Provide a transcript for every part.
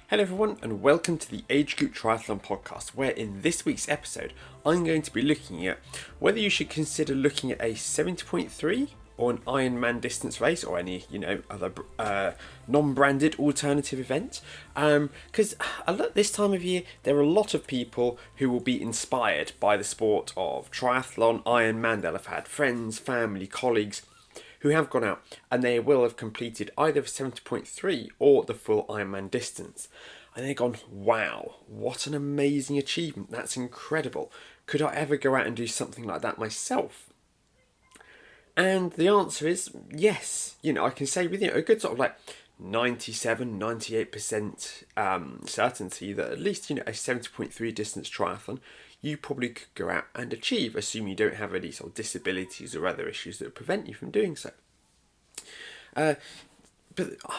Hello everyone and welcome to the Age Group Triathlon podcast, where in this week's episode I'm going to be looking at whether you should consider looking at a 70.3 or an Ironman distance race or any other non-branded alternative event, because this time of year there are a lot of people who will be inspired by the sport of triathlon, Ironman. They'll have had friends, family, colleagues who have gone out and they will have completed either the 70.3 or the full Ironman distance. And they've gone, wow, what an amazing achievement. That's incredible. Could I ever go out and do something like that myself? And the answer is yes. I can say with a good sort of like 97, 98% certainty that at least, a 70.3 distance triathlon you probably could go out and achieve, assuming you don't have any sort of disabilities or other issues that prevent you from doing so. But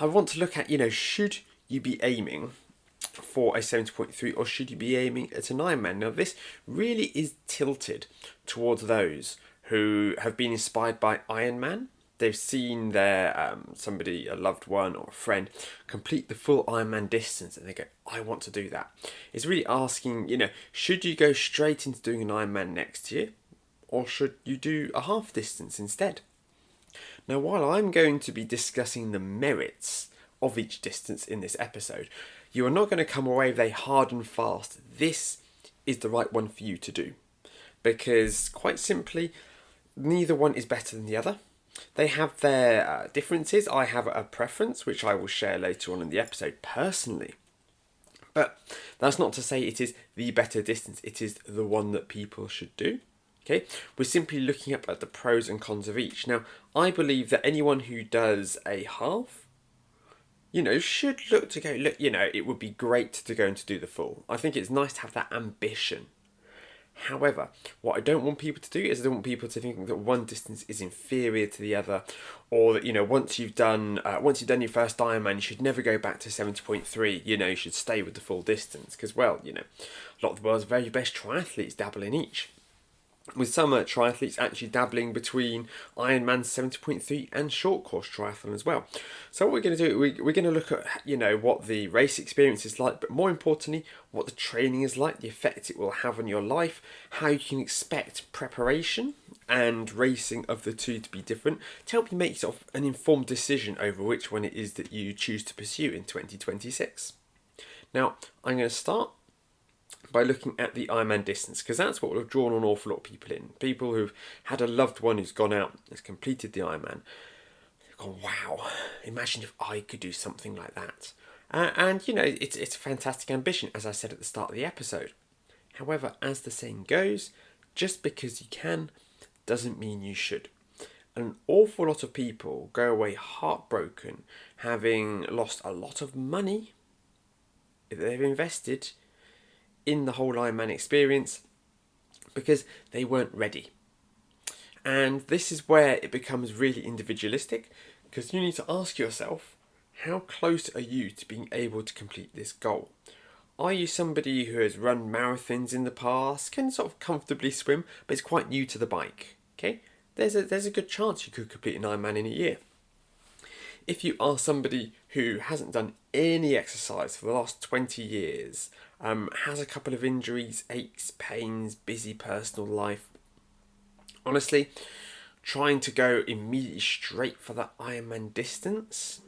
I want to look at, should you be aiming for a 70.3 or should you be aiming at an Ironman? Now, this really is tilted towards those who have been inspired by Ironman. They've seen their a loved one or a friend, complete the full Ironman distance, and they go, I want to do that. It's really asking, should you go straight into doing an Ironman next year, or should you do a half distance instead? Now, while I'm going to be discussing the merits of each distance in this episode, you are not going to come away with a hard and fast, this is the right one for you to do. Because, quite simply, neither one is better than the other. They have their differences. I have a preference, which I will share later on in the episode personally. But that's not to say it is the better distance. It is the one that people should do. Okay, we're simply looking up at the pros and cons of each. Now, I believe that anyone who does a half, should look to go, it would be great to go and to do the full. I think it's nice to have that ambition. However, what I don't want people to do is I don't want people to think that one distance is inferior to the other, or that once you've done your first Ironman, you should never go back to 70.3. You should stay with the full distance because, a lot of the world's very best triathletes dabble in each. With some triathletes actually dabbling between Ironman 70.3 and short course triathlon as well. So what we're going to do, we're going to look at, what the race experience is like, but more importantly, what the training is like, the effect it will have on your life, how you can expect preparation and racing of the two to be different, to help you make sort of an informed decision over which one it is that you choose to pursue in 2026. Now, I'm going to start by looking at the Ironman distance, because that's what will have drawn an awful lot of people in. People who've had a loved one who's gone out, has completed the Ironman. They've gone, wow, imagine if I could do something like that. It's a fantastic ambition, as I said at the start of the episode. However, as the saying goes, just because you can doesn't mean you should. An awful lot of people go away heartbroken, having lost a lot of money that they've invested in the whole Ironman experience because they weren't ready. And this is where it becomes really individualistic, because you need to ask yourself, how close are you to being able to complete this goal? Are you somebody who has run marathons in the past, can sort of comfortably swim, but is quite new to the bike? Okay, there's a good chance you could complete an Ironman in a year. If you are somebody who hasn't done any exercise for the last 20 years, has a couple of injuries, aches, pains, busy personal life, honestly, trying to go immediately straight for that Ironman distance,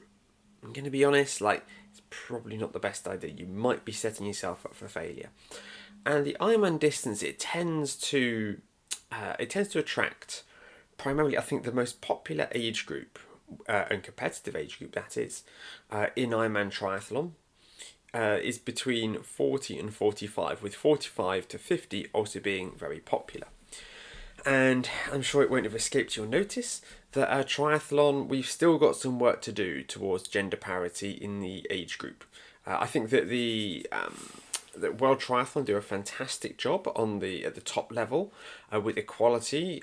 I'm going to be honest, it's probably not the best idea. You might be setting yourself up for failure. And the Ironman distance, it tends to attract primarily, I think, the most popular age group and competitive age group, that is, in Ironman triathlon, is between 40 and 45, with 45 to 50 also being very popular. And I'm sure it won't have escaped your notice that triathlon, we've still got some work to do towards gender parity in the age group. I think that that World Triathlon do a fantastic job at the top level with equality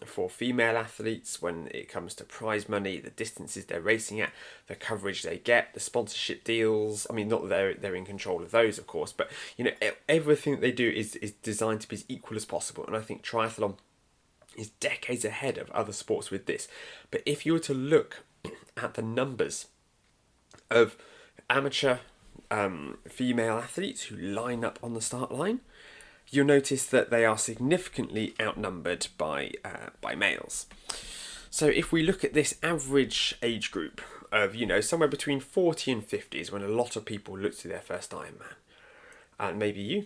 for female athletes when it comes to prize money, the distances they're racing at, the coverage they get, the sponsorship deals. I mean, not that they're in control of those, of course, but everything that they do is designed to be as equal as possible. And I think triathlon is decades ahead of other sports with this. But if you were to look at the numbers of amateur, female athletes who line up on the start line, you'll notice that they are significantly outnumbered by males. So if we look at this average age group of, somewhere between 40 and 50 is when a lot of people look to their first Ironman, and maybe you,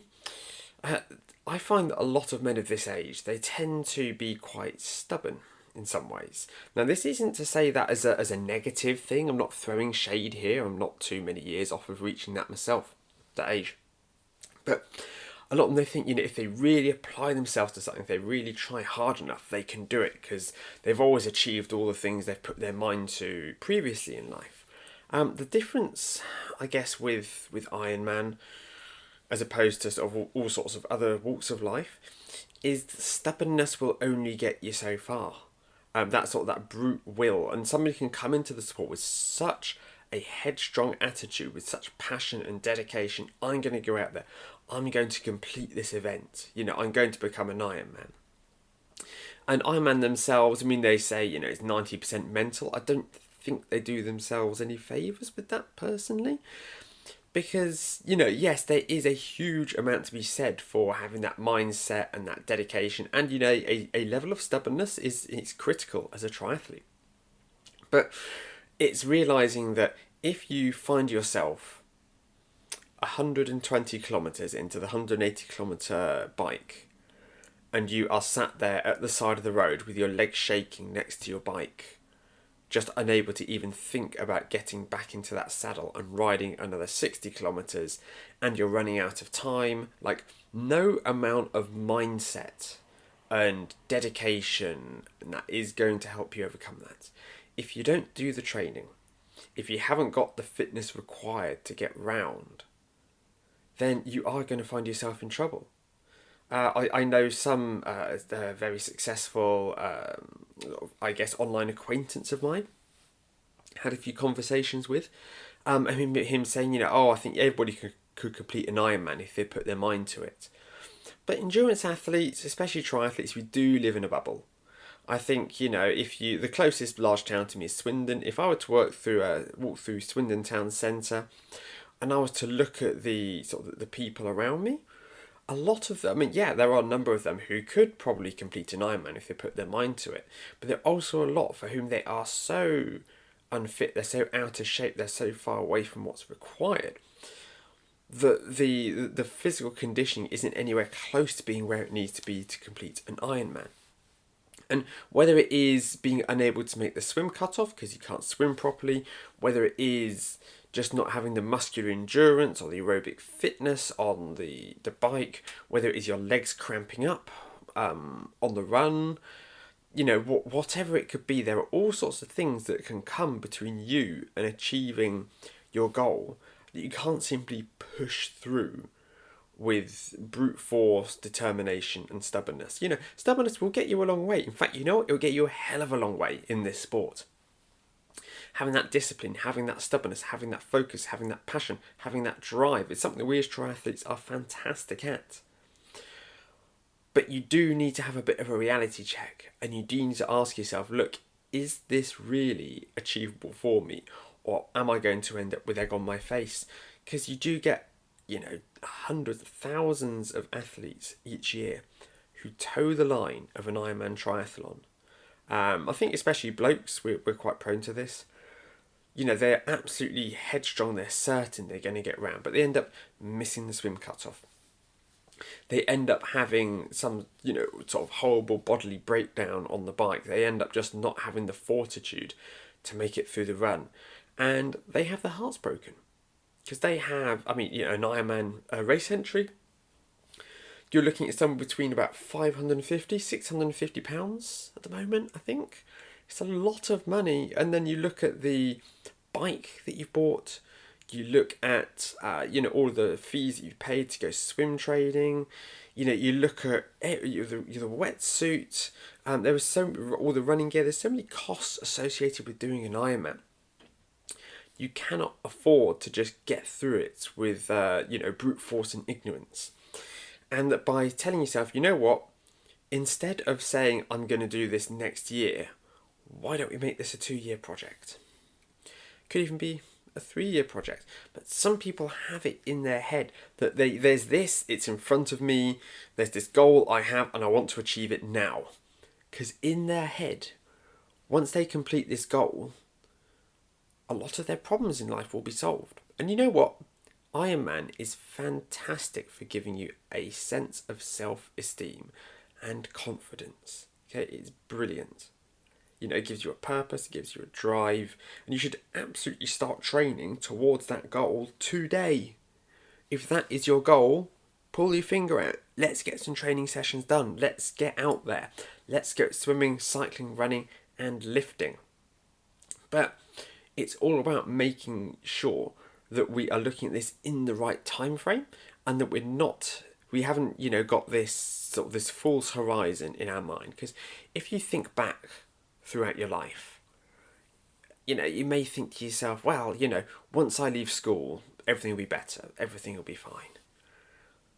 I find that a lot of men of this age, they tend to be quite stubborn in some ways. Now, this isn't to say that as a negative thing. I'm not throwing shade here. I'm not too many years off of reaching that myself, that age. But a lot of them, they think, if they really apply themselves to something, if they really try hard enough, they can do it because they've always achieved all the things they've put their mind to previously in life. The difference, I guess, with Ironman, as opposed to sort of all sorts of other walks of life, is that stubbornness will only get you so far. That sort of that brute will, and somebody can come into the sport with such a headstrong attitude, with such passion and dedication. I'm going to go out there. I'm going to complete this event. I'm going to become an Ironman. And Ironman themselves, they say, it's 90% mental. I don't think they do themselves any favours with that personally. Because, yes, there is a huge amount to be said for having that mindset and that dedication. And, a level of stubbornness is critical as a triathlete. But it's realising that if you find yourself 120 kilometres into the 180 kilometre bike, and you are sat there at the side of the road with your legs shaking next to your bike, just unable to even think about getting back into that saddle and riding another 60 kilometres, and you're running out of time, no amount of mindset and dedication that is going to help you overcome that. If you don't do the training, if you haven't got the fitness required to get round, then you are going to find yourself in trouble. I know some very successful, online acquaintance of mine. Had a few conversations with. Him saying, I think everybody could complete an Ironman if they put their mind to it. But endurance athletes, especially triathletes, we do live in a bubble. I think, the closest large town to me is Swindon. If I were to walk through Swindon town centre, and I was to look at the people around me, a lot of them, there are a number of them who could probably complete an Ironman if they put their mind to it. But there are also a lot for whom they are so unfit, they're so out of shape, they're so far away from what's required, that the physical conditioning isn't anywhere close to being where it needs to be to complete an Ironman. And whether it is being unable to make the swim cutoff because you can't swim properly, whether it is just not having the muscular endurance or the aerobic fitness on the bike, whether it is your legs cramping up on the run, whatever it could be, there are all sorts of things that can come between you and achieving your goal that you can't simply push through with brute force, determination and stubbornness. Stubbornness will get you a long way. In fact, it will get you a hell of a long way in this sport. Having that discipline, having that stubbornness, having that focus, having that passion, having that drive, it's something that we as triathletes are fantastic at. But you do need to have a bit of a reality check, and you do need to ask yourself, look, is this really achievable for me? Or am I going to end up with egg on my face? Because you do get, hundreds of thousands of athletes each year who toe the line of an Ironman triathlon. I think especially blokes, we're quite prone to this. They're absolutely headstrong, they're certain they're going to get round, but they end up missing the swim cutoff. They end up having some, sort of horrible bodily breakdown on the bike. They end up just not having the fortitude to make it through the run. And they have their hearts broken. Because they have, an Ironman race entry, you're looking at somewhere between about £550, £650 at the moment, I think. It's a lot of money. And then you look at the bike that you've bought. You look at, all the fees that you've paid to go swim training. You look at the wetsuit. There was all the running gear. There's so many costs associated with doing an Ironman. You cannot afford to just get through it with, brute force and ignorance. And that by telling yourself, instead of saying, I'm going to do this next year, why don't we make this a 2-year project? Could even be a 3-year project. But some people have it in their head that there's this, it's in front of me, there's this goal I have and I want to achieve it now. Because in their head, once they complete this goal, a lot of their problems in life will be solved. And you know what? Ironman is fantastic for giving you a sense of self-esteem and confidence. Okay, it's brilliant. You know, it gives you a purpose, it gives you a drive, and you should absolutely start training towards that goal today. If that is your goal, pull your finger out. Let's get some training sessions done. Let's get out there. Let's go swimming, cycling, running, and lifting. But it's all about making sure that we are looking at this in the right time frame, and that we haven't, got this sort of this false horizon in our mind. Because if you think back throughout your life, you may think to yourself, well, once I leave school, everything will be better, everything will be fine.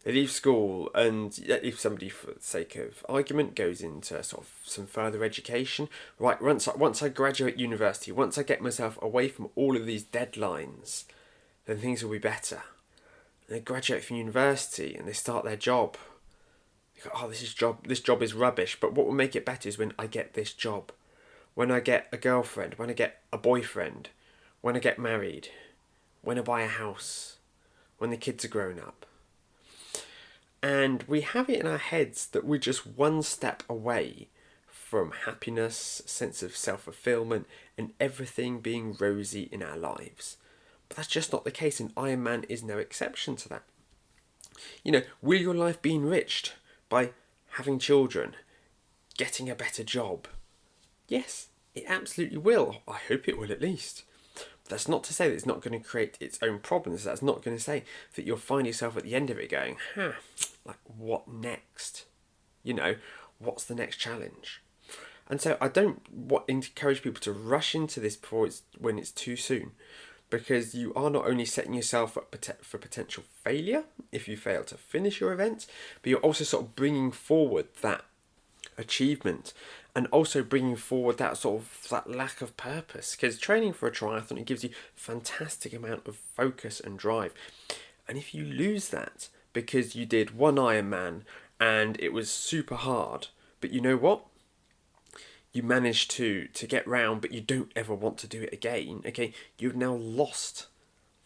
They leave school, and if somebody, for the sake of argument, goes into sort of some further education, right, once I graduate university, once I get myself away from all of these deadlines, then things will be better. And they graduate from university and they start their job. They go, this job is rubbish, but what will make it better is when I get this job. When I get a girlfriend, when I get a boyfriend, when I get married, when I buy a house, when the kids are grown up. And we have it in our heads that we're just one step away from happiness, sense of self-fulfillment, and everything being rosy in our lives. But that's just not the case, and Ironman is no exception to that. Will your life be enriched by having children, getting a better job? Yes, it absolutely will. I hope it will, at least. But that's not to say that it's not going to create its own problems. That's not going to say that you'll find yourself at the end of it going, like, what next? What's the next challenge? And so I don't encourage people to rush into this when it's too soon, because you are not only setting yourself up for potential failure if you fail to finish your event, but you're also sort of bringing forward that achievement, and also bringing forward that lack of purpose. Because training for a triathlon, it gives you a fantastic amount of focus and drive, and if you lose that because you did one Ironman and it was super hard, but you know what? You managed to get round, but you don't ever want to do it again, okay? You've now lost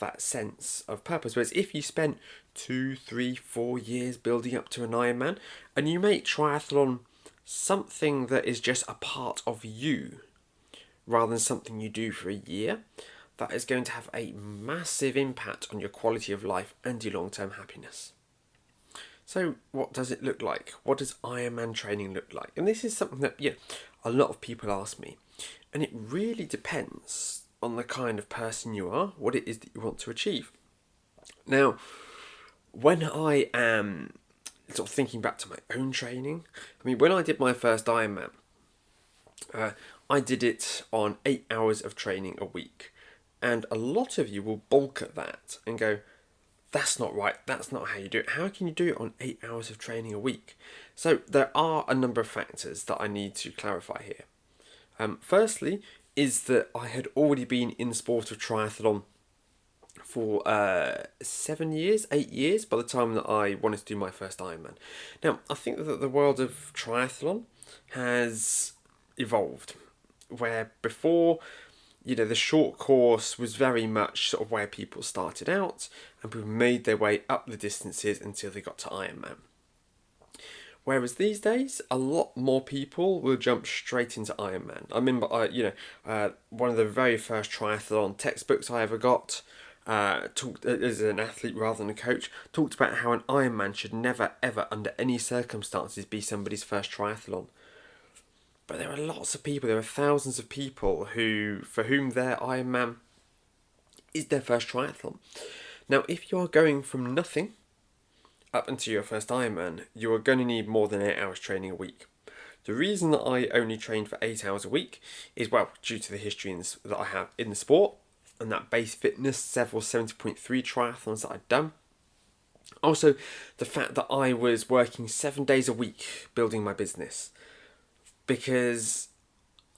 that sense of purpose. Whereas if you spent 2, 3, 4 years building up to an Ironman, and you make triathlon something that is just a part of you, rather than something you do for a year, that is going to have a massive impact on your quality of life and your long-term happiness. So what does it look like? What does Ironman training look like? And this is something that, a lot of people ask me. And it really depends on the kind of person you are, what it is that you want to achieve. Now, when I am sort of thinking back to my own training, when I did my first Ironman, I did it on 8 hours of training a week. And a lot of you will balk at that and go, that's not right, that's not how you do it. How can you do it on 8 hours of training a week? So there are a number of factors that I need to clarify here. Firstly, is that I had already been in the sport of triathlon for 7 years, 8 years by the time that I wanted to do my first Ironman. Now, I think that the world of triathlon has evolved, where before, the short course was very much sort of where people started out, and people made their way up the distances until they got to Ironman. Whereas these days, a lot more people will jump straight into Ironman. I remember, one of the very first triathlon textbooks I ever got, talked as an athlete rather than a coach, talked about how an Ironman should never, ever, under any circumstances, be somebody's first triathlon. But there are lots of people, there are thousands of people for whom their Ironman is their first triathlon. Now, if you are going from nothing up until your first Ironman, you are going to need more than 8 hours training a week. The reason that I only trained for 8 hours a week is, due to the history that I have in the sport, and that base fitness, several 70.3 triathlons that I'd done. Also, the fact that I was working 7 days a week building my business. Because,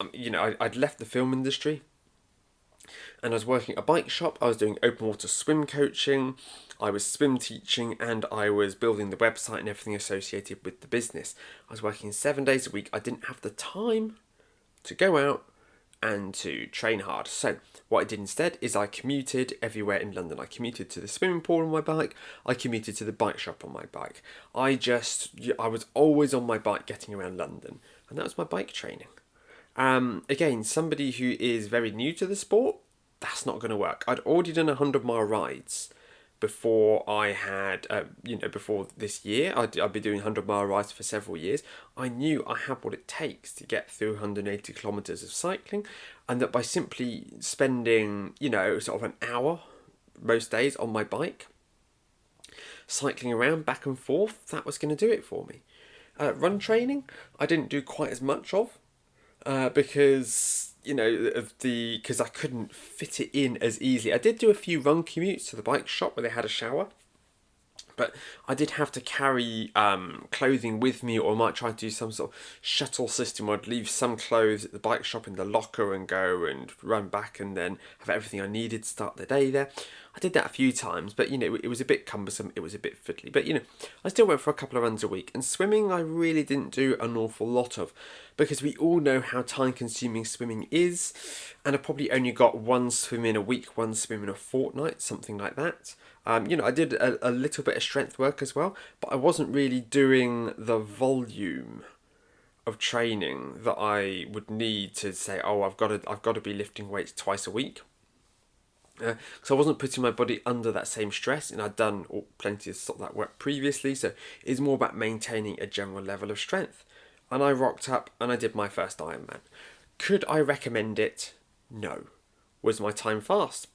I'd left the film industry, And I was working at a bike shop, I was doing open water swim coaching, I was swim teaching, and I was building the website and everything associated with the business. I was working 7 days a week. I didn't have the time to go out and to train hard. So what I did instead is I commuted everywhere in London. I commuted to the swimming pool on my bike. I commuted to the bike shop on my bike. I was always on my bike getting around London, and that was my bike training. Again, somebody who is very new to the sport, that's not going to work. I'd already done 100-mile rides before I had, before this year. I'd been doing 100-mile rides for several years. I knew I had what it takes to get through 180 kilometres of cycling, and that by simply spending, sort of an hour most days on my bike, cycling around back and forth, that was going to do it for me. Run training, I didn't do quite as much of, because because I couldn't fit it in as easily. I did do a few run commutes to the bike shop where they had a shower, but I did have to carry clothing with me, or I might try to do some sort of shuttle system where I'd leave some clothes at the bike shop in the locker and go and run back and then have everything I needed to start the day there. I did that a few times, but it was a bit cumbersome, it was a bit fiddly. But I still went for a couple of runs a week. And swimming I really didn't do an awful lot of, because we all know how time consuming swimming is, and I probably only got one swim in a week, one swim in a fortnight, something like that. I did a little bit of strength work as well, but I wasn't really doing the volume of training that I would need to say, oh, I've got to be lifting weights twice a week. So I wasn't putting my body under that same stress, and I'd done plenty of sort of that work previously. So it's more about maintaining a general level of strength. And I rocked up and I did my first Ironman. Could I recommend it? No. Was my time fast?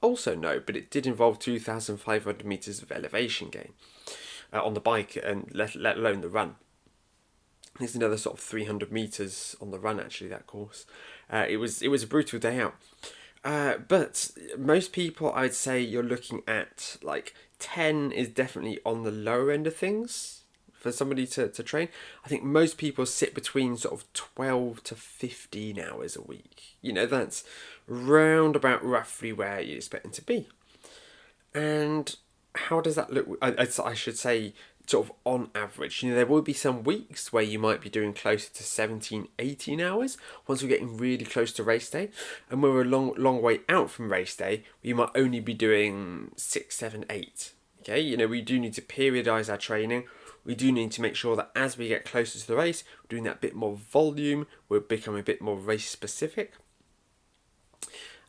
Also no, but it did involve 2,500 meters of elevation gain on the bike, and let alone the run. There's another sort of 300 meters on the run, actually, that course. It was a brutal day out. But most people, I'd say you're looking at like 10 is definitely on the lower end of things for somebody to train. I think most people sit between sort of 12 to 15 hours a week. That's round about roughly where you expect them to be. And how does that look? I should say sort of on average. There will be some weeks where you might be doing closer to 17, 18 hours once we're getting really close to race day. And when we're a long way out from race day, we might only be doing 6, 7, 8. Okay, we do need to periodise our training. We do need to make sure that as we get closer to the race, we're doing that bit more volume, we're becoming a bit more race specific.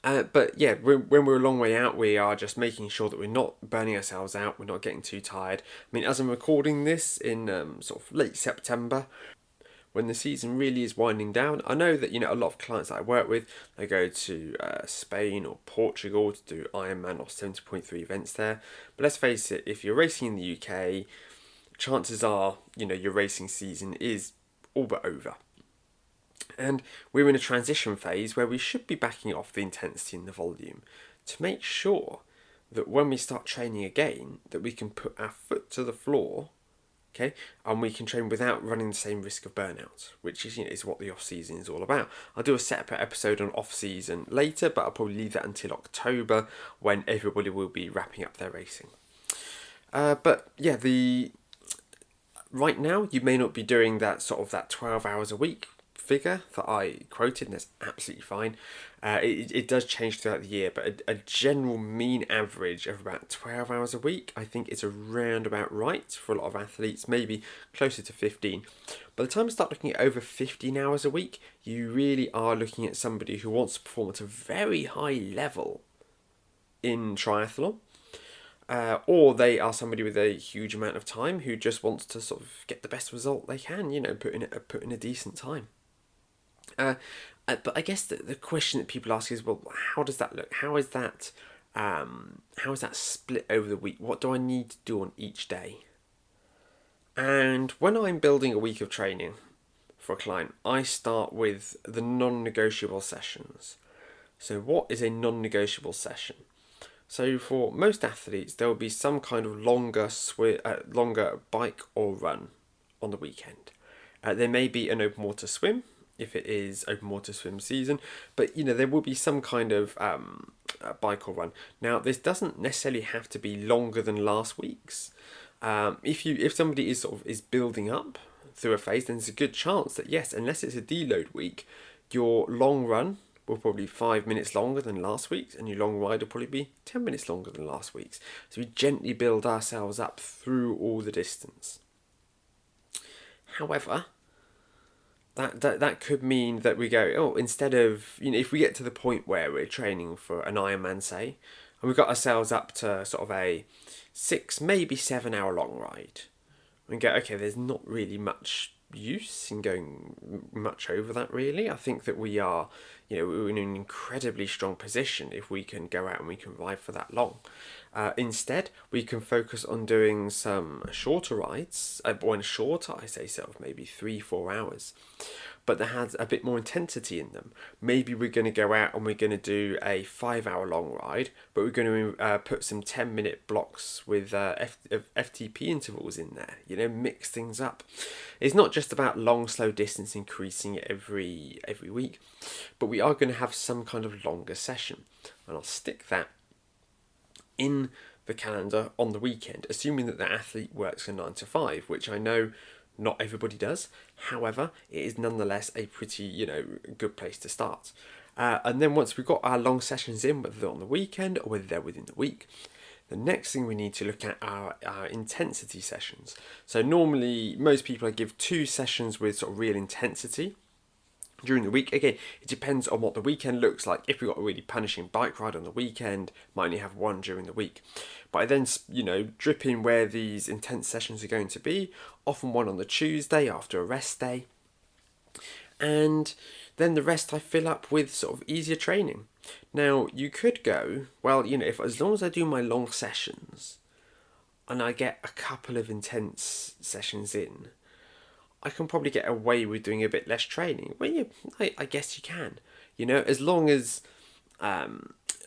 But yeah, when we're a long way out, we are just making sure that we're not burning ourselves out, we're not getting too tired. I mean, as I'm recording this in sort of late September, when the season really is winding down, I know that a lot of clients that I work with, they go to Spain or Portugal to do Ironman or 70.3 events there. But let's face it, if you're racing in the UK, chances are your racing season is all but over. And we're in a transition phase where we should be backing off the intensity and the volume to make sure that when we start training again, that we can put our foot to the floor, okay, and we can train without running the same risk of burnout, which is what the off-season is all about. I'll do a separate episode on off-season later, but I'll probably leave that until October, when everybody will be wrapping up their racing. But yeah, right now you may not be doing that 12 hours a week figure that I quoted, and that's absolutely fine. It does change throughout the year, but a general mean average of about 12 hours a week, I think, is around about right for a lot of athletes, maybe closer to 15. By the time you start looking at over 15 hours a week, you really are looking at somebody who wants to perform at a very high level in triathlon. Or they are somebody with a huge amount of time who just wants to sort of get the best result they can, put in a decent time. But I guess the question that people ask is, well, how does that look? How is that split over the week? What do I need to do on each day? And when I'm building a week of training for a client, I start with the non-negotiable sessions. So what is a non-negotiable session? So for most athletes, there will be some kind of longer bike or run on the weekend. There may be an open water swim if it is open water swim season, but there will be some kind of bike or run. Now, this doesn't necessarily have to be longer than last week's. If somebody is building up through a phase, then there's a good chance that yes, unless it's a deload week, your long run will probably be 5 minutes longer than last week's, and your long ride will probably be 10 minutes longer than last week's. So we gently build ourselves up through all the distance. However, that could mean that we go, instead of, if we get to the point where we're training for an Ironman, say, and we've got ourselves up to sort of a 6, maybe 7 hour long ride, and go, okay, there's not really much use in going much over that, really. I think that we're in an incredibly strong position if we can go out and we can ride for that long. Instead, we can focus on doing some shorter rides, when shorter, I say sort of maybe 3-4 hours, but that has a bit more intensity in them. Maybe we're going to go out and we're going to do a 5 hour long ride, but we're going to put some 10-minute blocks with FTP intervals in there, mix things up. It's not just about long, slow distance increasing every week, but we are going to have some kind of longer session. And I'll stick that in the calendar on the weekend, assuming that the athlete works a 9 to 5, which I know not everybody does. However, it is nonetheless a pretty, good place to start. And then once we've got our long sessions in, whether they're on the weekend or whether they're within the week, the next thing we need to look at are our intensity sessions. So normally, most people I give 2 sessions with sort of real intensity during the week. Again, it depends on what the weekend looks like. If we've got a really punishing bike ride on the weekend, might only have 1 during the week. But I then, drip in where these intense sessions are going to be, often one on the Tuesday after a rest day. And then the rest I fill up with sort of easier training. Now, you could go, if as long as I do my long sessions and I get a couple of intense sessions in, I can probably get away with doing a bit less training. Well, I guess you can. As long as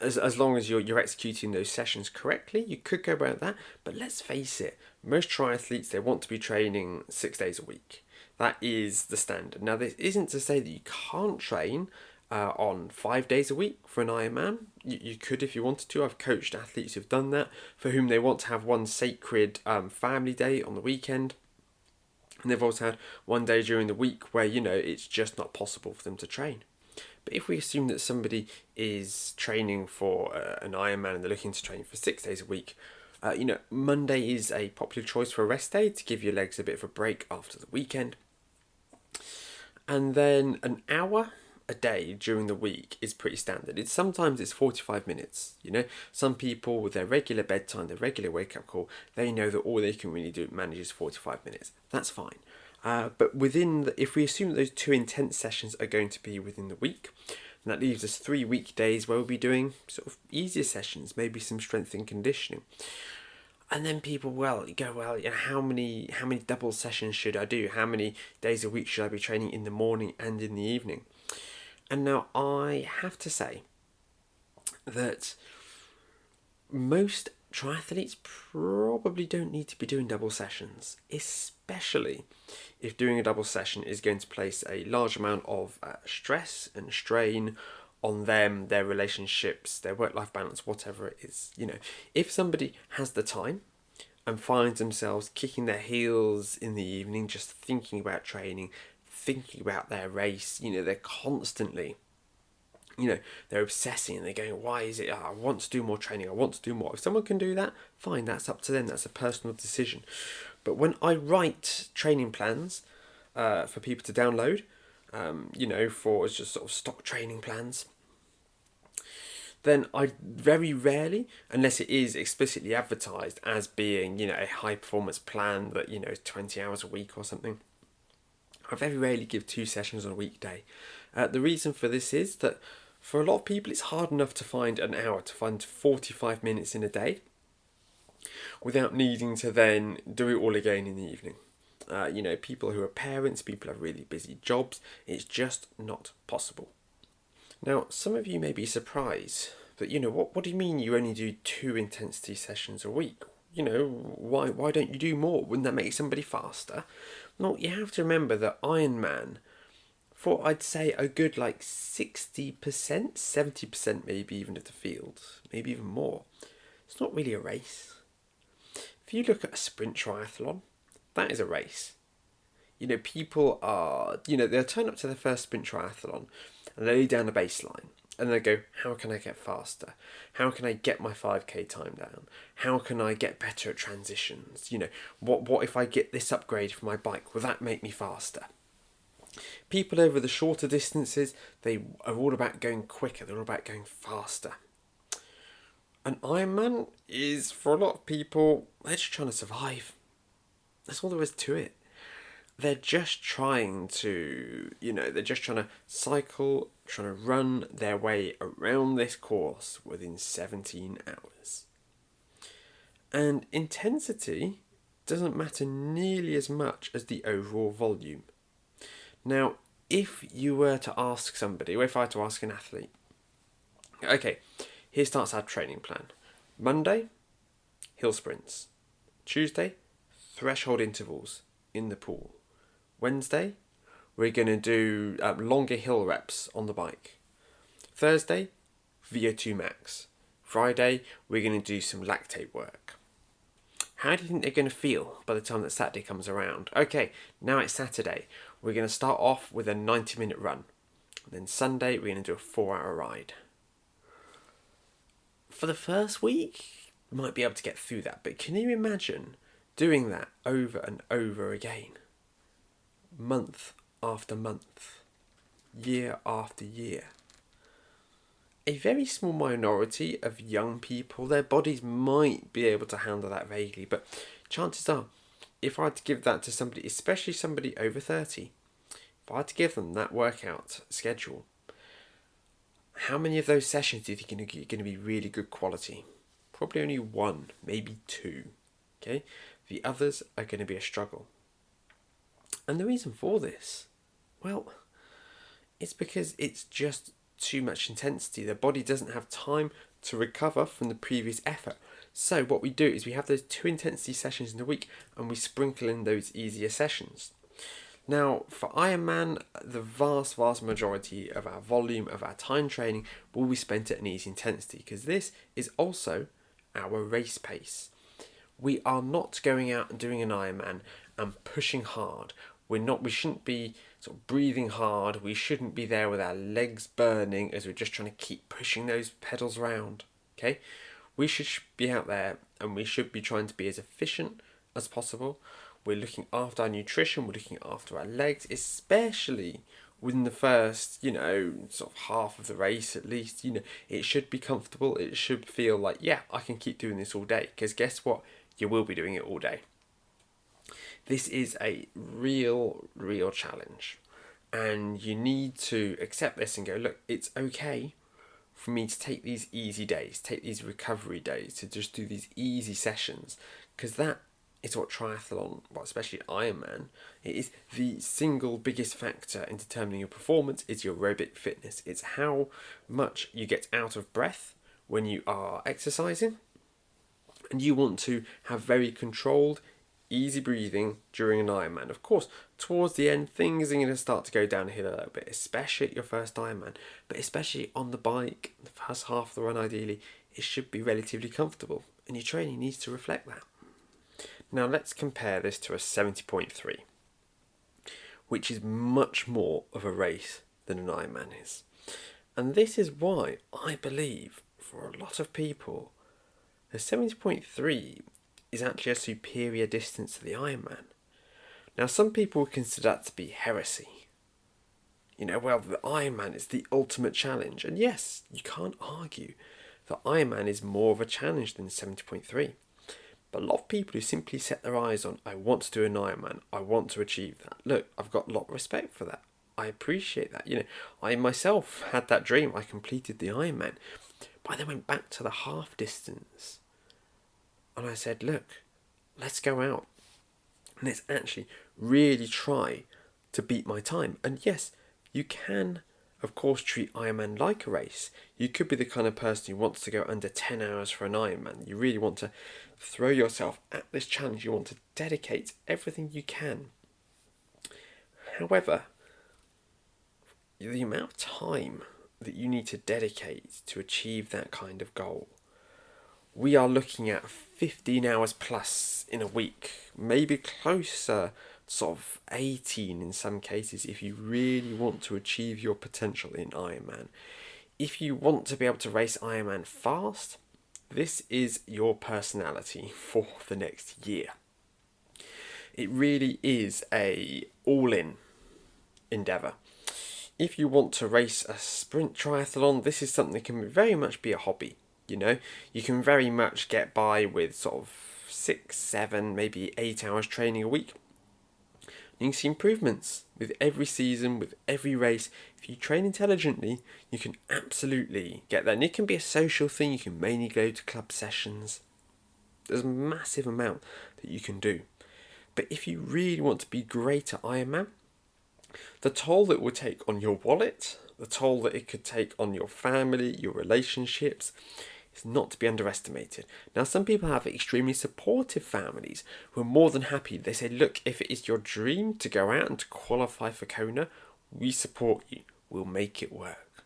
as long as you're executing those sessions correctly, you could go about that. But let's face it, most triathletes, they want to be training 6 days a week. That is the standard. Now, this isn't to say that you can't train on 5 days a week for an Ironman. You could if you wanted to. I've coached athletes who've done that, for whom they want to have one sacred family day on the weekend. And they've also had 1 day during the week where, it's just not possible for them to train. But if we assume that somebody is training for an Ironman and they're looking to train for 6 days a week, Monday is a popular choice for a rest day to give your legs a bit of a break after the weekend. And then an hour a day during the week is pretty standard. Sometimes it's 45 minutes. Some people with their regular bedtime, their regular wake up call, they know that all they can really do manage is 45 minutes. That's fine. But if we assume that those 2 intense sessions are going to be within the week, and that leaves us 3 weekdays where we'll be doing sort of easier sessions, maybe some strength and conditioning. And then people, how many double sessions should I do? How many days a week should I be training in the morning and in the evening? And now I have to say that most triathletes probably don't need to be doing double sessions, especially if doing a double session is going to place a large amount of stress and strain on them, their relationships, their work-life balance, whatever it is. If somebody has the time and finds themselves kicking their heels in the evening, just thinking about training, thinking about their race, they're constantly, they're obsessing and they're going, why is it, I want to do more training, I want to do more. If someone can do that, fine, that's up to them, that's a personal decision. But when I write training plans for people to download, for just sort of stock training plans, then I very rarely, unless it is explicitly advertised as being, a high performance plan that, is 20 hours a week or something, I very rarely give 2 sessions on a weekday. The reason for this is that for a lot of people, it's hard enough to find an hour, to find 45 minutes in a day without needing to then do it all again in the evening. People who are parents, people have really busy jobs, it's just not possible. Now, some of you may be surprised that, what do you mean you only do 2 intensity sessions a week? Why don't you do more? Wouldn't that make somebody faster? Well, you have to remember that Ironman, for I'd say a good like 60%, 70% maybe even of the field, maybe even more. It's not really a race. If you look at a sprint triathlon, that is a race. People are, they'll turn up to their first sprint triathlon and they lay down a baseline and they go, how can I get faster? How can I get my 5k time down? How can I get better at transitions? What if I get this upgrade for my bike? Will that make me faster? People over the shorter distances, they are all about going quicker. They're all about going faster. An Ironman is, for a lot of people, they're just trying to survive. That's all there is to it. They're just trying to, they're just trying to cycle, trying to run their way around this course within 17 hours. And intensity doesn't matter nearly as much as the overall volume. Now, if you were to ask somebody, or if I had to ask an athlete, okay, here starts our training plan. Monday, hill sprints. Tuesday, threshold intervals in the pool. Wednesday, we're going to do longer hill reps on the bike. Thursday, VO2 max. Friday, we're going to do some lactate work. How do you think they're going to feel by the time that Saturday comes around? Okay, now it's Saturday. We're going to start off with a 90-minute run. And then Sunday, we're going to do a 4-hour ride. For the first week, you might be able to get through that. But can you imagine doing that over and over again? Month after month. Year after year. A very small minority of young people, their bodies might be able to handle that vaguely, but chances are, if I had to give that to somebody, especially somebody over 30, if I had to give them that workout schedule, how many of those sessions do you think are going to be really good quality? Probably only one, maybe two. Okay, the others are going to be a struggle. And the reason for this, well, it's because it's just too much intensity. The body doesn't have time to recover from the previous effort. So what we do is we have those 2 intensity sessions in a week and we sprinkle in those easier sessions. Now, for Ironman, the vast majority of our volume, of our time training will be spent at an easy intensity because this is also our race pace. We are not going out and doing an Ironman and pushing hard. We shouldn't be sort of breathing hard. We shouldn't be there with our legs burning as we're just trying to keep pushing those pedals around. Okay? We should be out there and we should be trying to be as efficient as possible. We're looking after our nutrition. We're looking after our legs, especially within the first, sort of half of the race at least. It should be comfortable. It should feel like, yeah, I can keep doing this all day. Because guess what? You will be doing it all day. This is a real challenge. And you need to accept this and go, look, it's okay for me to take these easy days, take these recovery days, to just do these easy sessions. Because that is what triathlon, well, especially Ironman, it is the single biggest factor in determining your performance is your aerobic fitness. It's how much you get out of breath when you are exercising. And you want to have very controlled, easy breathing during an Ironman. Of course, towards the end, things are going to start to go downhill a little bit, especially at your first Ironman. But especially on the bike, the first half of the run ideally, it should be relatively comfortable. And your training needs to reflect that. Now let's compare this to a 70.3, which is much more of a race than an Ironman is. And this is why I believe, for a lot of people, the 70.3 is actually a superior distance to the Ironman. Now, some people would consider that to be heresy. The Ironman is the ultimate challenge. And yes, you can't argue that Ironman is more of a challenge than 70.3. But a lot of people who simply set their eyes on, I want to do an Ironman, I want to achieve that. Look, I've got a lot of respect for that. I appreciate that. I myself had that dream. I completed the Ironman. But I then went back to the half distance. And I said, look, let's go out. And let's actually really try to beat my time. And yes, you can, of course, treat Ironman like a race. You could be the kind of person who wants to go under 10 hours for an Ironman. You really want to throw yourself at this challenge. You want to dedicate everything you can. However, the amount of time that you need to dedicate to achieve that kind of goal, we are looking at 15 hours plus in a week, maybe closer, sort of 18 in some cases, if you really want to achieve your potential in Ironman. If you want to be able to race Ironman fast, this is your personality for the next year. It really is a all-in endeavour. If you want to race a sprint triathlon, this is something that can very much be a hobby. You know, you can very much get by with sort of 6, 7, maybe 8 hours training a week. You can see improvements with every season, with every race. If you train intelligently, you can absolutely get there. And it can be a social thing. You can mainly go to club sessions. There's a massive amount that you can do. But if you really want to be great at Ironman, the toll that it will take on your wallet, the toll that it could take on your family, your relationships, is not to be underestimated. Now, some people have extremely supportive families who are more than happy. They say, look, if it is your dream to go out and to qualify for Kona, we support you. We'll make it work.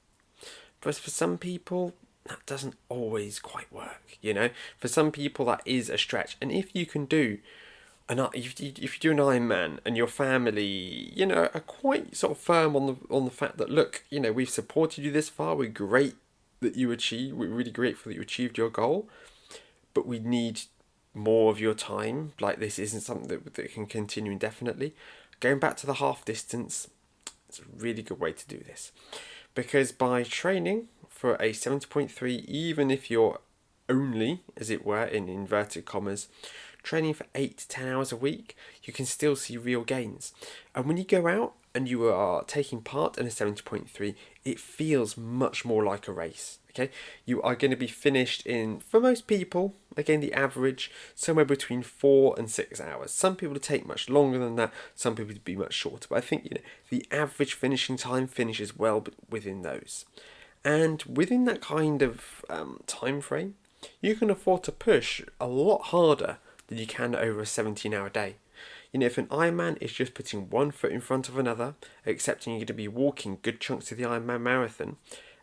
But for some people, that doesn't always quite work, you know. For some people, that is a stretch. And if you can do if you do an Ironman and your family, you know, are quite sort of firm on the fact that, look, you know, we've supported you this far. We're really grateful that you achieved your goal, but we need more of your time. Like, this isn't something that can continue indefinitely. Going back to the half distance, it's a really good way to do this, because by training for a 70.3, even if you're only, as it were, in inverted commas, training for 8 to 10 hours a week, you can still see real gains. And when you go out and you are taking part in a 70.3, it feels much more like a race. Okay, you are going to be finished in, for most people, again the average, somewhere between 4 and 6 hours. Some people take much longer than that, some people be much shorter, but I think, you know, the average finishing time finishes well within those. And within that kind of time frame, you can afford to push a lot harder than you can over a 17-hour day. You know, if an Ironman is just putting one foot in front of another, accepting you're going to be walking good chunks of the Ironman marathon,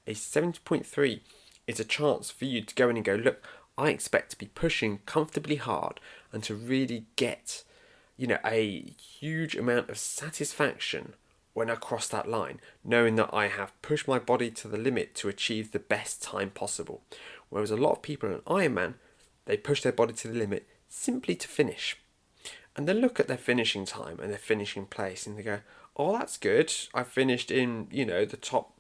a 70.3 is a chance for you to go in and go, look, I expect to be pushing comfortably hard and to really get, you know, a huge amount of satisfaction when I cross that line, knowing that I have pushed my body to the limit to achieve the best time possible. Whereas a lot of people in Ironman, they push their body to the limit simply to finish. And they look at their finishing time and their finishing place and they go, oh, that's good. I finished in, you know, the top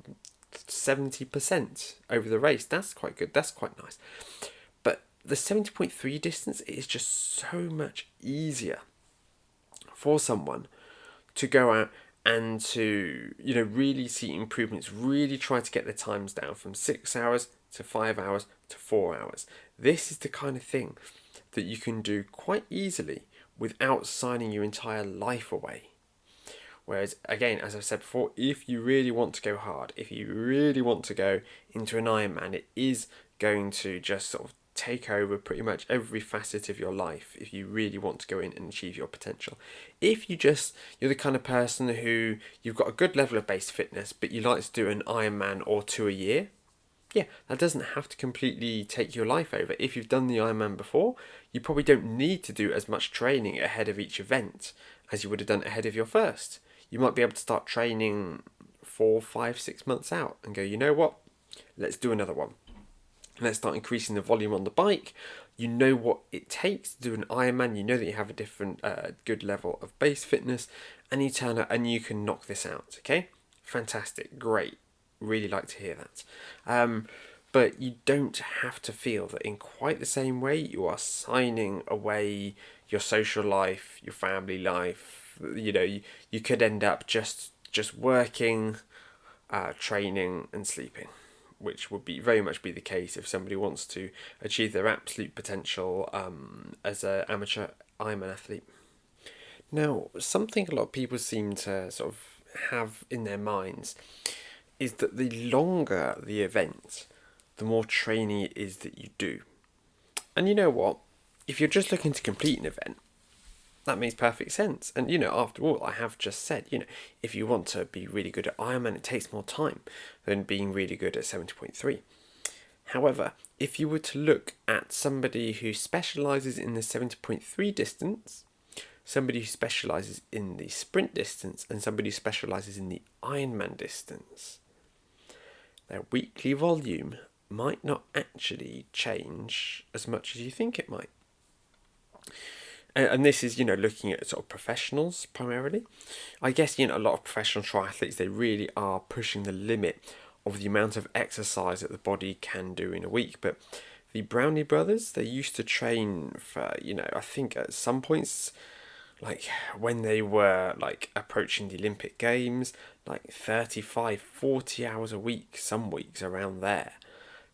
70% over the race. That's quite good. That's quite nice. But the 70.3 distance is just so much easier for someone to go out and to, you know, really see improvements, really try to get their times down from 6 hours to 5 hours to 4 hours. This is the kind of thing that you can do quite easily without signing your entire life away. Whereas, again, as I've said before, if you really want to go hard, if you really want to go into an Ironman, it is going to just sort of take over pretty much every facet of your life if you really want to go in and achieve your potential. If you're the kind of person who you've got a good level of base fitness, but you like to do an Ironman or two a year, yeah, that doesn't have to completely take your life over. If you've done the Ironman before, you probably don't need to do as much training ahead of each event as you would have done ahead of your first. You might be able to start training 4, 5, 6 months out and go, you know what, let's do another one. Let's start increasing the volume on the bike. You know what it takes to do an Ironman. You know that you have a different good level of base fitness, and you turn out and you can knock this out. Okay, fantastic, great. Really like to hear that. But you don't have to feel that in quite the same way you are signing away your social life, your family life. You know, you could end up just working, training and sleeping, which would be very much be the case if somebody wants to achieve their absolute potential as an amateur Ironman athlete. Now, something a lot of people seem to sort of have in their minds is that the longer the event, the more training it is that you do. And you know what? If you're just looking to complete an event, that makes perfect sense. And, after all, I have just said, if you want to be really good at Ironman, it takes more time than being really good at 70.3. However, if you were to look at somebody who specialises in the 70.3 distance, somebody who specialises in the sprint distance, and somebody who specialises in the Ironman distance, their weekly volume might not actually change as much as you think it might. And this is, looking at sort of professionals primarily. I guess, a lot of professional triathletes, they really are pushing the limit of the amount of exercise that the body can do in a week. But the Brownie brothers, they used to train for, I think at some points, like when they were like approaching the Olympic Games, like 35, 40 hours a week, some weeks around there,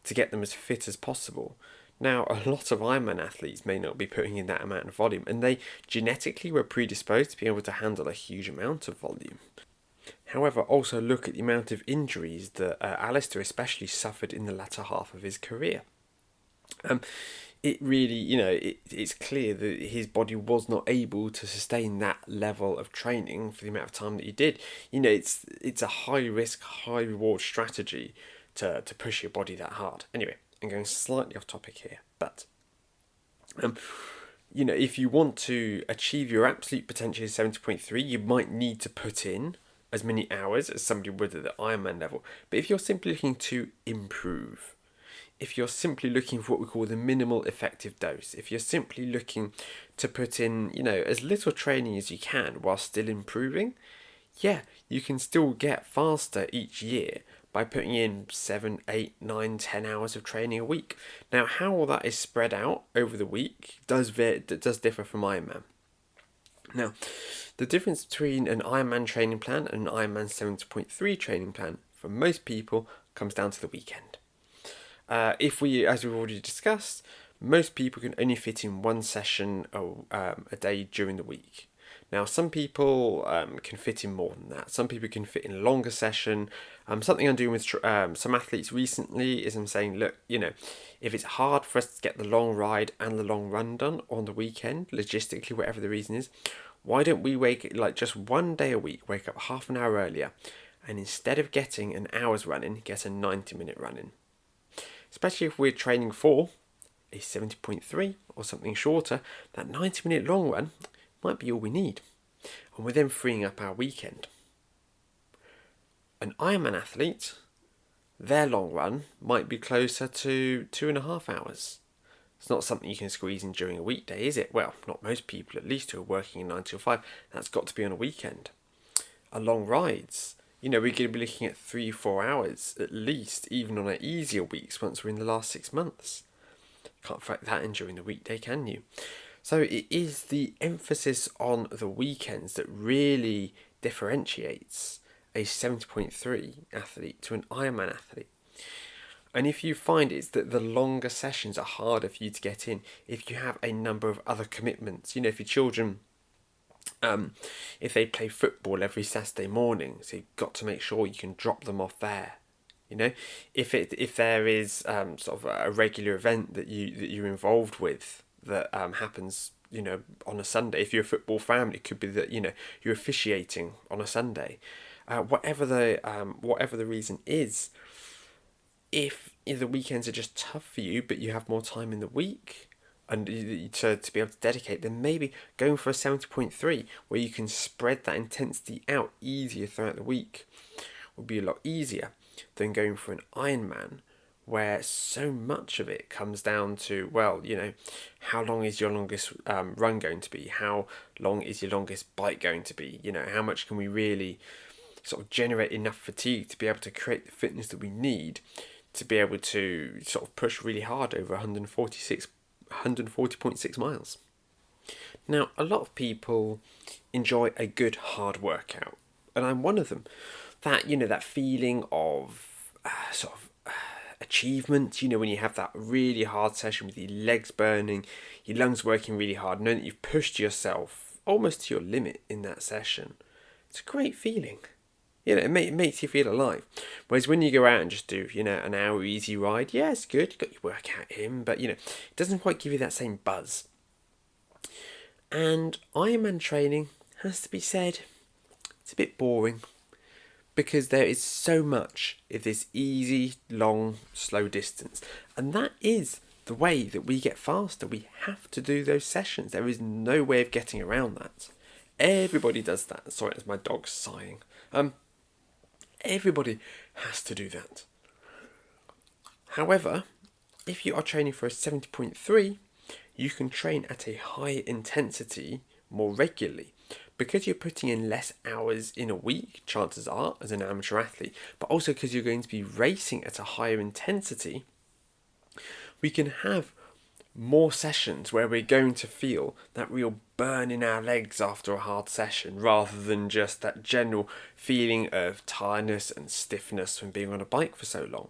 to get them as fit as possible. Now, a lot of Ironman athletes may not be putting in that amount of volume, and they genetically were predisposed to be able to handle a huge amount of volume. However, also look at the amount of injuries that Alistair especially suffered in the latter half of his career. It really, it's clear that his body was not able to sustain that level of training for the amount of time that he did. It's a high risk, high reward strategy to push your body that hard. Anyway, I'm going slightly off topic here, but if you want to achieve your absolute potential in 70.3, you might need to put in as many hours as somebody would at the Ironman level. But if you're simply looking to improve, if you're simply looking for what we call the minimal effective dose, if you're simply looking to put in, as little training as you can while still improving, yeah, you can still get faster each year by putting in 7, 8, 9, 10 hours of training a week. Now, how all that is spread out over the week does differ from Ironman. Now, the difference between an Ironman training plan and an Ironman 70.3 training plan for most people comes down to the weekend. As we've already discussed, most people can only fit in one session a day during the week. Now, some people can fit in more than that. Some people can fit in a longer session. Something I'm doing with some athletes recently is I'm saying, look, if it's hard for us to get the long ride and the long run done on the weekend, logistically, whatever the reason is, why don't we just one day a week, wake up half an hour earlier, and instead of getting an hour's running, get a 90-minute run-in. Especially if we're training for a 70.3 or something shorter, that 90-minute long run might be all we need. And we're then freeing up our weekend. An Ironman athlete, their long run might be closer to 2.5 hours. It's not something you can squeeze in during a weekday, is it? Well, not most people, at least, who are working in 9 till 5. That's got to be on a weekend. A long rides, we're going to be looking at 3-4 hours at least, even on our easier weeks once we're in the last 6 months. Can't factor that in during the weekday, can you? So it is the emphasis on the weekends that really differentiates a 70.3 athlete to an Ironman athlete. And if you find it's that the longer sessions are harder for you to get in, if you have a number of other commitments, if your children, if they play football every Saturday morning, so you've got to make sure you can drop them off there. If there is sort of a regular event that you're involved with that happens, on a Sunday. If you're a football family, it could be that you're officiating on a Sunday. Whatever the reason is, if the weekends are just tough for you, but you have more time in the week and to be able to dedicate, then maybe going for a 70.3 where you can spread that intensity out easier throughout the week would be a lot easier than going for an Ironman where so much of it comes down to, how long is your longest run going to be? How long is your longest bike going to be? How much can we really sort of generate enough fatigue to be able to create the fitness that we need to be able to sort of push really hard over 140.6 miles. Now, a lot of people enjoy a good hard workout, and I'm one of them. That feeling of achievement, when you have that really hard session with your legs burning, your lungs working really hard, knowing that you've pushed yourself almost to your limit in that session. It's a great feeling. It makes you feel alive. Whereas when you go out and just do, an hour easy ride, yeah, it's good, you've got your workout in, but, it doesn't quite give you that same buzz. And Ironman training, has to be said, it's a bit boring because there is so much of this easy, long, slow distance. And that is the way that we get faster. We have to do those sessions. There is no way of getting around that. Everybody does that. Sorry, that's my dog sighing. Everybody has to do that. However, if you are training for a 70.3, you can train at a high intensity more regularly. Because you're putting in less hours in a week, chances are, as an amateur athlete, but also because you're going to be racing at a higher intensity, we can have more sessions where we're going to feel that real burn in our legs after a hard session, rather than just that general feeling of tiredness and stiffness from being on a bike for so long.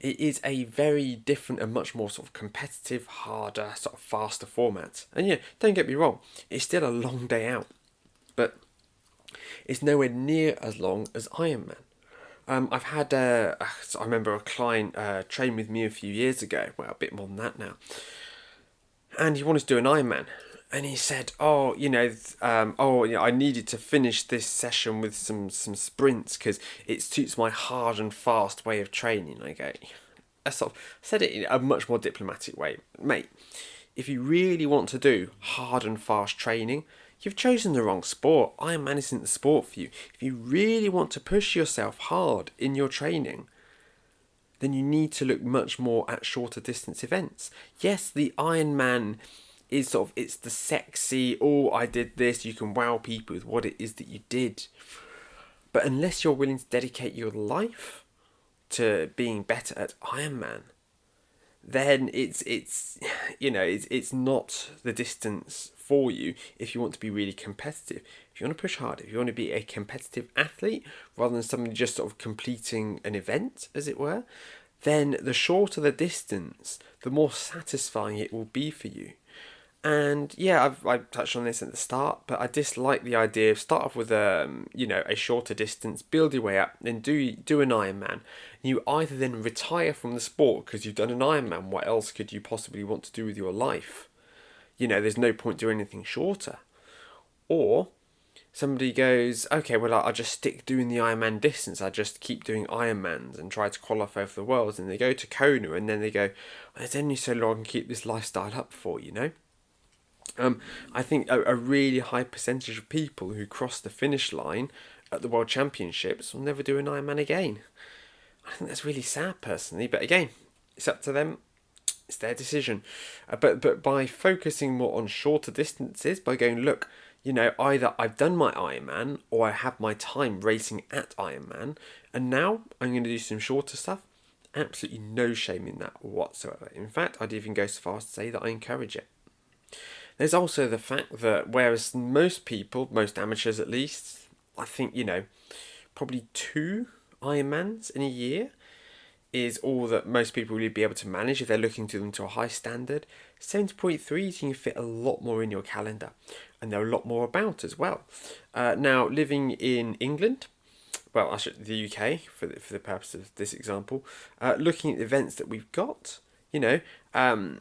It is a very different and much more sort of competitive, harder, sort of faster format. And yeah, don't get me wrong, it's still a long day out, but it's nowhere near as long as Ironman. I've had, I remember a client train with me a few years ago, well, a bit more than that now, and he wanted to do an Ironman. And he said, I needed to finish this session with some sprints because it suits my hard and fast way of training. I go, I sort of said it in a much more diplomatic way. Mate, if you really want to do hard and fast training, you've chosen the wrong sport. Ironman isn't the sport for you. If you really want to push yourself hard in your training, then you need to look much more at shorter distance events. Yes, the Ironman is sort of, it's the sexy, oh, I did this, you can wow people with what it is that you did. But unless you're willing to dedicate your life to being better at Ironman, then it's not the distance for you if you want to be really competitive. If you want to push hard, if you want to be a competitive athlete rather than somebody just sort of completing an event, as it were, then the shorter the distance, the more satisfying it will be for you. And yeah, I've touched on this at the start, but I dislike the idea of start off with a shorter distance, build your way up, then do an Ironman. You either then retire from the sport because you've done an Ironman. What else could you possibly want to do with your life? There's no point doing anything shorter. Or somebody goes, okay, well, I'll just stick doing the Ironman distance. I just keep doing Ironmans and try to qualify for the Worlds. And they go to Kona and then they go, it's only so long I can keep this lifestyle up for, I think a really high percentage of people who cross the finish line at the World Championships will never do an Ironman again. I think that's really sad, personally. But again, it's up to them. It's their decision. But by focusing more on shorter distances, by going, look, either I've done my Ironman or I have my time racing at Ironman, and now I'm going to do some shorter stuff. Absolutely no shame in that whatsoever. In fact, I'd even go so far as to say that I encourage it. There's also the fact that whereas most people, most amateurs at least, I think, probably 2 Ironmans in a year is all that most people will be able to manage if they're looking to them to a high standard. 70.3, you can fit a lot more in your calendar, and there are a lot more about as well. Now, living in England, well, actually the UK for the purpose of this example, looking at the events that we've got,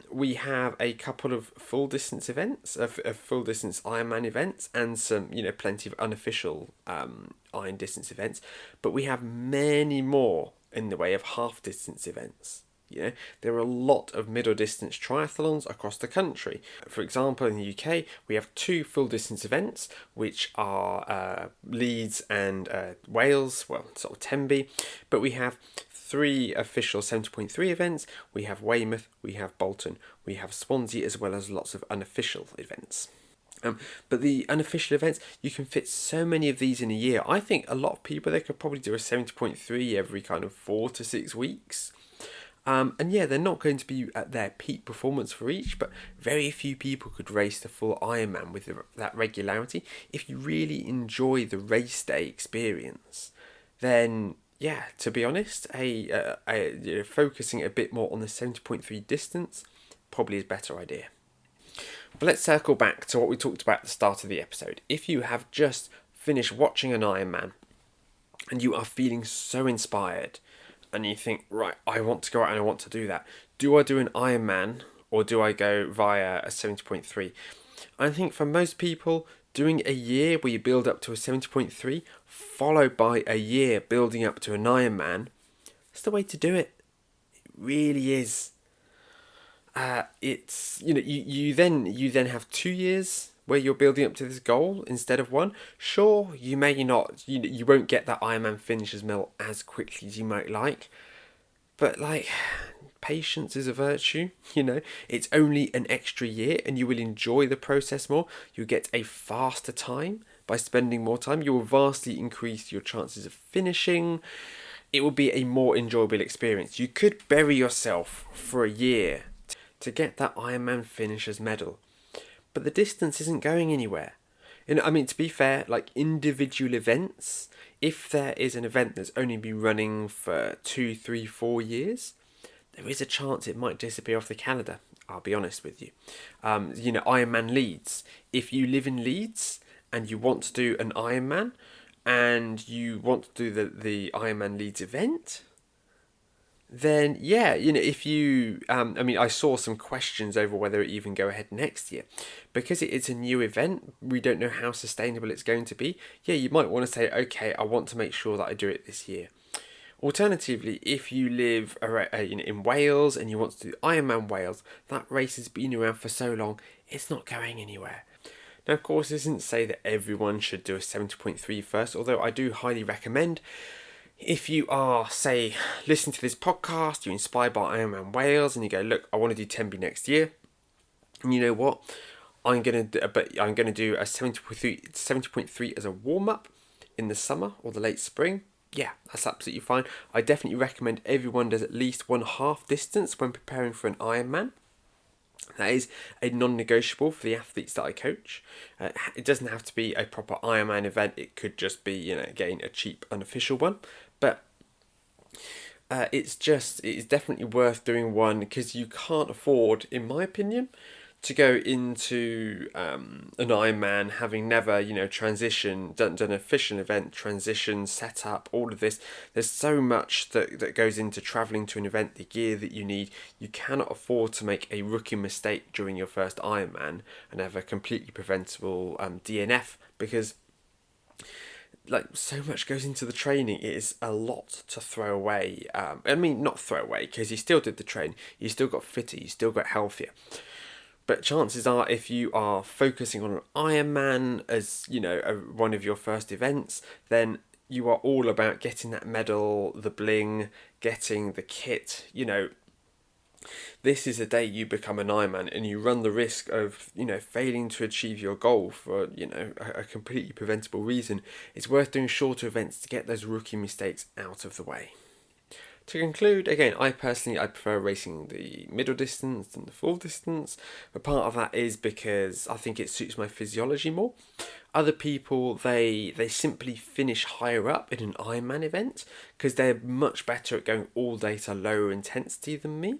we have a couple of full distance events, of full distance Ironman events, and some, plenty of unofficial Iron distance events. But we have many more in the way of half distance events. There are a lot of middle distance triathlons across the country. For example, in the UK, we have 2 full distance events, which are Leeds and Wales, well, sort of Tenby. But we have 3 official 70.3 events. We have Weymouth, we have Bolton, we have Swansea, as well as lots of unofficial events. But the unofficial events, you can fit so many of these in a year. I think a lot of people, they could probably do a 70.3 every kind of 4 to 6 weeks. And yeah, they're not going to be at their peak performance for each, but very few people could race the full Ironman with that regularity. If you really enjoy the race day experience, then yeah, to be honest, focusing a bit more on the 70.3 distance probably is a better idea. But let's circle back to what we talked about at the start of the episode. If you have just finished watching an Ironman and you are feeling so inspired and you think, right, I want to go out and I want to do that. Do I do an Ironman or do I go via a 70.3? I think for most people, doing a year where you build up to a 70.3, followed by a year building up to an Ironman, that's the way to do it. It really is. It's you then have 2 years where you're building up to this goal instead of one. Sure, you may not, you won't get that Ironman finisher's medal as quickly as you might like, but like, patience is a virtue. It's only an extra year, and you will enjoy the process more. You get a faster time by spending more time. You will vastly increase your chances of finishing. It will be a more enjoyable experience. You could bury yourself for a year to get that Ironman finisher's medal, but the distance isn't going anywhere. I mean, to be fair, like individual events, if there is an event that's only been running for 2, 3, 4 years, there is a chance it might disappear off the calendar. I'll be honest with you. Ironman Leeds. If you live in Leeds and you want to do an Ironman, and you want to do the Ironman Leeds event, then yeah, if you, I saw some questions over whether it even go ahead next year. Because it's a new event, we don't know how sustainable it's going to be. Yeah, you might want to say, okay, I want to make sure that I do it this year. Alternatively, if you live in Wales and you want to do Ironman Wales, that race has been around for so long, it's not going anywhere. Now, of course, this isn't to say that everyone should do a 70.3 first, although I do highly recommend, if you are, say, listening to this podcast, you're inspired by Ironman Wales, and you go, look, I want to do 10B next year, and you know what, I'm gonna do a 70.3 as a warm up in the summer or the late spring. Yeah, that's absolutely fine. I definitely recommend everyone does at least one half distance when preparing for an Ironman. That is a non-negotiable for the athletes that I coach. It doesn't have to be a proper Ironman event. It could just be, again, a cheap unofficial one. But it's definitely worth doing one, because you can't afford, in my opinion, to go into an Ironman having never, done an official event, transition, set up, all of this. There's so much that goes into travelling to an event, the gear that you need. You cannot afford to make a rookie mistake during your first Ironman and have a completely preventable DNF, because so much goes into the training. It is a lot to throw away. Not throw away, because you still did the train, you still got fitter, you still got healthier. But chances are, if you are focusing on an Ironman as, one of your first events, then you are all about getting that medal, the bling, getting the kit. This is a day you become an Ironman, and you run the risk of, failing to achieve your goal for, a completely preventable reason. It's worth doing shorter events to get those rookie mistakes out of the way. To conclude, again, I prefer racing the middle distance than the full distance, but part of that is because I think it suits my physiology more. Other people, they simply finish higher up in an Ironman event because they're much better at going all day to lower intensity than me,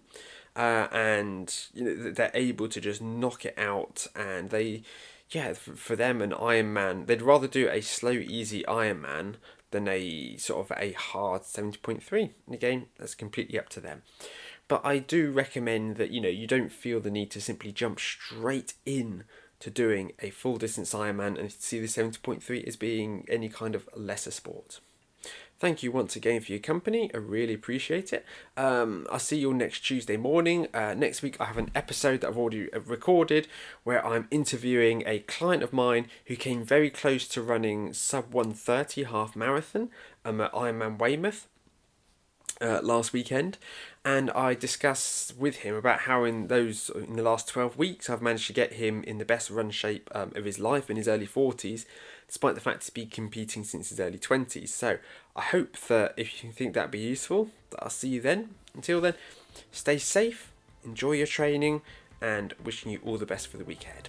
and they're able to just knock it out. And for them, an Ironman, they'd rather do a slow, easy Ironman than a sort of a hard 70.3. And again, that's completely up to them. But I do recommend that, you don't feel the need to simply jump straight in to doing a full distance Ironman and see the 70.3 as being any kind of lesser sport. Thank you once again for your company. I really appreciate it. I'll see you all next Tuesday morning. Next week I have an episode that I've already recorded where I'm interviewing a client of mine who came very close to running sub 1:30 half marathon at Ironman Weymouth last weekend, and I discuss with him about how in the last 12 weeks I've managed to get him in the best run shape of his life in his early 40s, despite the fact he's been competing since his early 20s. So I hope that if you think that'd be useful, that I'll see you then. Until then, stay safe, enjoy your training, and wishing you all the best for the week ahead.